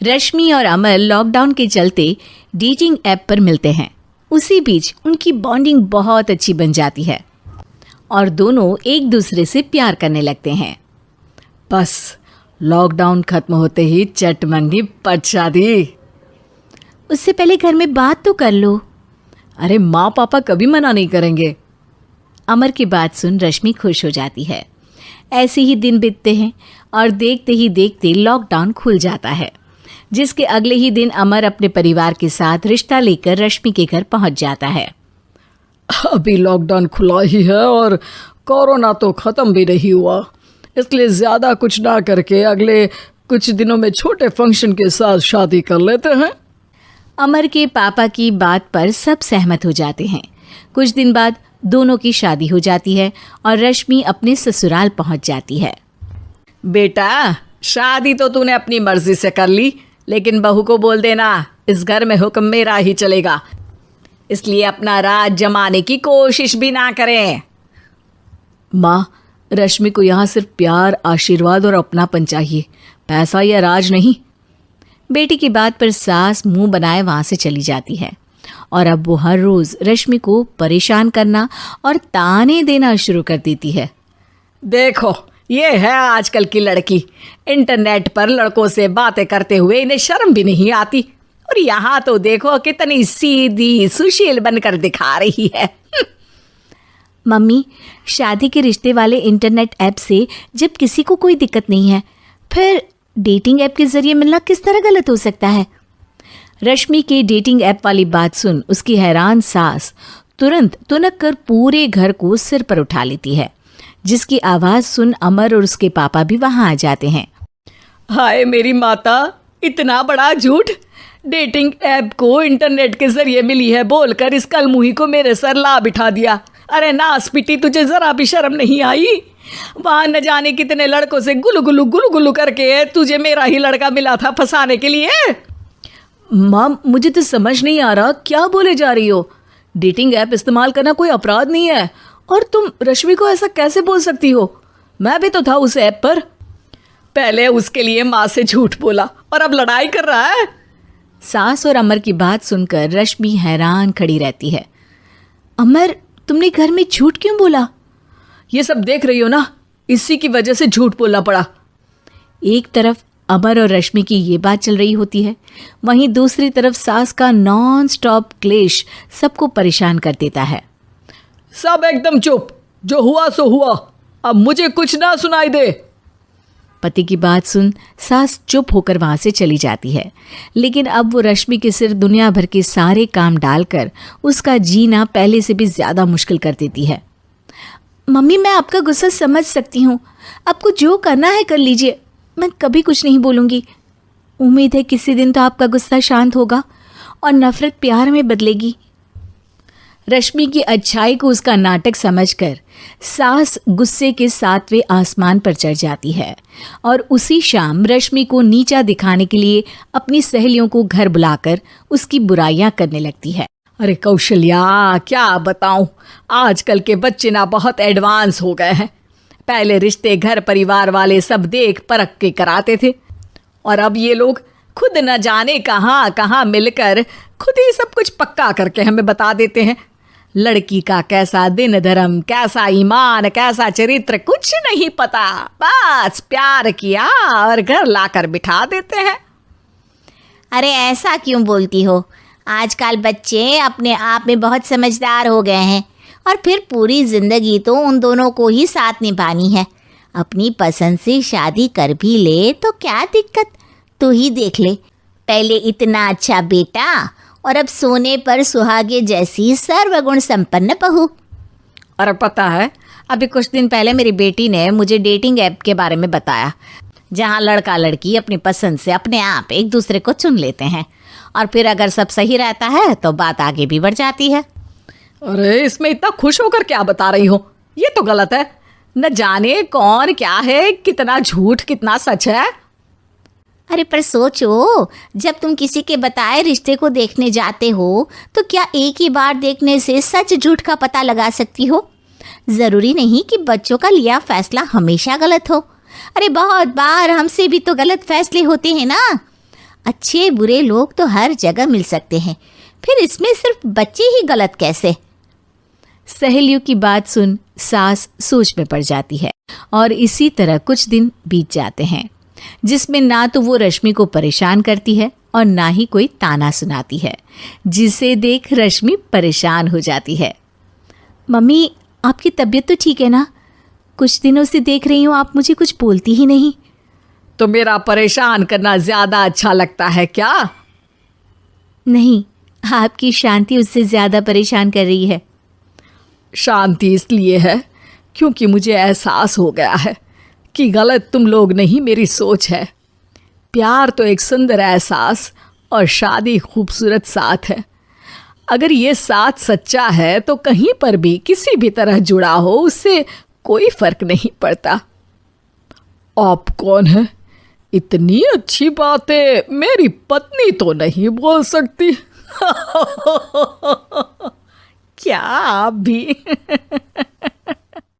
रश्मि और अमर लॉकडाउन के चलते डेटिंग ऐप पर मिलते हैं। उसी बीच उनकी बॉन्डिंग बहुत अच्छी बन जाती है और दोनों एक दूसरे से प्यार करने लगते हैं। बस लॉकडाउन खत्म होते ही चट मंगनी पट शादी। उससे पहले घर में बात तो कर लो। अरे माँ पापा कभी मना नहीं करेंगे। अमर की बात सुन रश्मि खुश हो जाती है। ऐसे ही दिन बीतते हैं और देखते ही देखते लॉकडाउन खुल जाता है, जिसके अगले ही दिन अमर अपने परिवार के साथ रिश्ता लेकर रश्मि के घर पहुंच जाता है। अभी लॉकडाउन खुला ही है और कोरोना तो ख़त्म भी नहीं हुआ, इसलिए ज़्यादा कुछ ना करके अगले कुछ दिनों में छोटे फंक्शन के साथ शादी कर लेते हैं। अमर के पापा की बात पर सब सहमत हो जाते हैं। कुछ दिन बाद दोनों की शादी हो जाती है और रश्मि अपने ससुराल पहुंच जाती है। बेटा, शादी तो तूने अपनी मर्जी से कर ली, लेकिन बहू को बोल देना इस घर में हुक्म मेरा ही चलेगा, इसलिए अपना राज जमाने की कोशिश भी ना करें। माँ, रश्मि को यहाँ सिर्फ प्यार, आशीर्वाद और अपनापन चाहिए, पैसा या राज नहीं। बेटी की बात पर सास मुंह बनाए वहाँ से चली जाती है और अब वो हर रोज़ रश्मि को परेशान करना और ताने देना शुरू कर देती है। देखो, ये है आजकल की लड़की, इंटरनेट पर लड़कों से बातें करते हुए इन्हें शर्म भी नहीं आती, और यहाँ तो देखो कितनी सीधी सुशील बनकर दिखा रही है। मम्मी, शादी के रिश्ते वाले इंटरनेट ऐप से जब किसी को कोई दिक्कत नहीं है, फिर डेटिंग ऐप के जरिए मिलना किस तरह गलत हो सकता है? रश्मि के डेटिंग ऐप वाली बात सुन उसकी हैरान सास तुरंत तुनक कर पूरे घर को सिर पर उठा लेती है, जिसकी आवाज़ सुन अमर और उसके पापा भी वहाँ आ जाते हैं। हाय मेरी माता, इतना बड़ा झूठ! डेटिंग ऐप को इंटरनेट के जरिए मिली है बोलकर इस कलमुही को मेरे सर ला बिठा दिया। अरे नास पिटी, तुझे जरा भी शर्म नहीं आई? वहाँ न जाने कितने लड़कों से गुलू गुलू करके तुझे मेरा ही लड़का मिला था फंसाने के लिए। माँ, मुझे तो समझ नहीं आ रहा क्या बोले जा रही हो। डेटिंग ऐप इस्तेमाल करना कोई अपराध नहीं है, और तुम रश्मि को ऐसा कैसे बोल सकती हो? मैं भी तो था उस ऐप पर। पहले उसके लिए माँ से झूठ बोला और अब लड़ाई कर रहा है। सास और अमर की बात सुनकर रश्मि हैरान खड़ी रहती है। अमर, तुमने घर में झूठ क्यों बोला? ये सब देख रही हो ना, इसी की वजह से झूठ बोलना पड़ा। एक तरफ अमर और रश्मि की ये बात चल रही होती है, वहीं दूसरी तरफ सास का नॉन स्टॉप क्लेश सबको परेशान कर देता है। सब एकदम चुप, जो हुआ सो हुआ, अब मुझे कुछ ना सुनाई दे। पति की बात सुन सास चुप होकर वहां से चली जाती है, लेकिन अब वो रश्मि के सिर दुनिया भर के सारे काम डालकर उसका जीना पहले से भी ज्यादा मुश्किल कर देती है। मम्मी, मैं आपका गुस्सा समझ सकती हूँ, आपको जो करना है कर लीजिए, मैं कभी कुछ नहीं बोलूँगी। उम्मीद है किसी दिन तो आपका गुस्सा शांत होगा और नफरत प्यार में बदलेगी। रश्मि की अच्छाई को उसका नाटक समझकर सास गुस्से के 7वें आसमान पर चढ़ जाती है और उसी शाम रश्मि को नीचा दिखाने के लिए अपनी सहेलियों को घर बुलाकर उसकी बुराइयां करने लगती है। अरे कौशल्या, क्या बताऊं, आजकल के बच्चे ना बहुत एडवांस हो गए हैं। पहले रिश्ते घर परिवार वाले सब देख परख के कराते थे, और अब ये लोग खुद न जाने कहाँ कहाँ मिलकर खुद ही सब कुछ पक्का करके हमें बता देते हैं। लड़की का कैसा दिन धर्म, कैसा ईमान, कैसा चरित्र कुछ नहीं पता, बस प्यार किया और घर लाकर बिठा देते हैं। अरे ऐसा क्यों बोलती हो? आजकल बच्चे अपने आप में बहुत समझदार हो गए हैं, और फिर पूरी जिंदगी तो उन दोनों को ही साथ निभानी है। अपनी पसंद से शादी कर भी ले तो क्या दिक्कत? तू ही देख ले, पहले इतना अच्छा बेटा और अब सोने पर सुहागे जैसी सर्वगुण संपन्न बहू। और पता है, अभी कुछ दिन पहले मेरी बेटी ने मुझे डेटिंग ऐप के बारे में बताया, जहाँ लड़का लड़की अपनी पसंद से अपने आप एक दूसरे को चुन लेते हैं, और फिर अगर सब सही रहता है तो बात आगे भी बढ़ जाती है। अरे इसमें इतना खुश होकर क्या बता रही हो? ये तो गलत है। न जाने कौन क्या है, कितना झूठ कितना सच है। अरे पर सोचो, जब तुम किसी के बताए रिश्ते को देखने जाते हो तो क्या एक ही बार देखने से सच झूठ का पता लगा सकती हो? ज़रूरी नहीं कि बच्चों का लिया फैसला हमेशा गलत हो। अरे बहुत बार हमसे भी तो गलत फैसले होते हैं ना। अच्छे बुरे लोग तो हर जगह मिल सकते हैं, फिर इसमें सिर्फ बच्चे ही गलत कैसे? सहेलियों की बात सुन सास सोच में पड़ जाती है और इसी तरह कुछ दिन बीत जाते हैं, जिसमें ना तो वो रश्मि को परेशान करती है और ना ही कोई ताना सुनाती है, जिसे देख रश्मि परेशान हो जाती है। मम्मी, आपकी तबीयत तो ठीक है ना? कुछ दिनों से देख रही हूँ आप मुझे कुछ बोलती ही नहीं। तो मेरा परेशान करना ज्यादा अच्छा लगता है क्या? नहीं, आपकी शांति उससे ज्यादा परेशान कर रही है। शांति इसलिए है क्योंकि मुझे एहसास हो गया है कि गलत तुम लोग नहीं, मेरी सोच है। प्यार तो एक सुंदर एहसास और शादी खूबसूरत साथ है। अगर ये साथ सच्चा है तो कहीं पर भी किसी भी तरह जुड़ा हो उससे कोई फर्क नहीं पड़ता। आप कौन है? इतनी अच्छी बातें मेरी पत्नी तो नहीं बोल सकती। क्या आप भी?